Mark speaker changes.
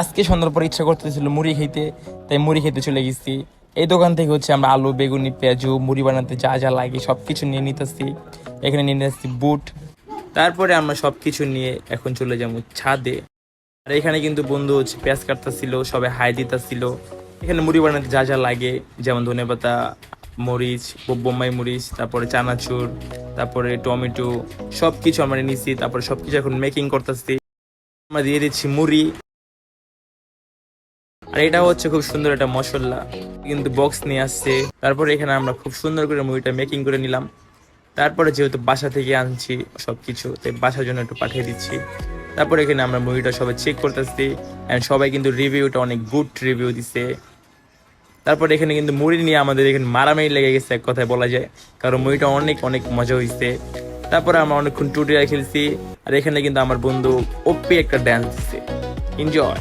Speaker 1: আজকে সন্ধ্যার পর ইচ্ছা করতেছিল মুড়ি খেতে, তাই মুড়ি খেতে চলে গেছি। এই দোকান থেকে হচ্ছে আমরা আলু, বেগুনি, পেঁয়াজু, মুড়ি বানাতে যা যা লাগে সব কিছু নিয়ে নিতেছি। এখানে নিয়ে নিতেছি বুট। তারপরে আমরা সব কিছু নিয়ে এখন চলে যাবো ছাদে। আর এখানে কিন্তু বন্ধু হচ্ছে পেঁয়াজ কাটতেছিল, সবাই হাই দিতেছিল। এখানে মুড়ি বানাতে যা যা লাগে, যেমন ধনেপাতা, মরিচ, বোম্বাই মরিচ, তারপরে চানাচুর, তারপরে টমেটো, সব কিছু আমরা নিছি। তারপরে সবকিছু এখন মেকিং করতেছি। আমরা দিয়ে দিচ্ছি মুড়ি। আর এটা হচ্ছে খুব সুন্দর একটা মশলা, কিন্তু বক্স নিয়ে আসছে। তারপরে এখানে আমরা খুব সুন্দর করে মুড়িটা মেকিং করে নিলাম। তারপরে যেহেতু বাসা থেকে আনছি সবকিছু, তাই বাসার জন্য একটু পাঠিয়ে দিচ্ছি। তারপরে এখানে আমরা মুভিটা সবাই চেক করতেছি, অ্যান্ড সবাই কিন্তু রিভিউটা অনেক গুড রিভিউ দিছে। তারপরে এখানে কিন্তু মুড়ি নিয়ে আমাদের এখানে মারামারি লেগে গেছে এক কথায় বলা যায়, কারণ মুভিটা অনেক অনেক মজা হয়েছে। তারপরে আমরা অনেকক্ষণ টুটিয়া খেলছি। আর এখানে কিন্তু আমার বন্ধু ওপি একটা ড্যান্স দিচ্ছে। এনজয়।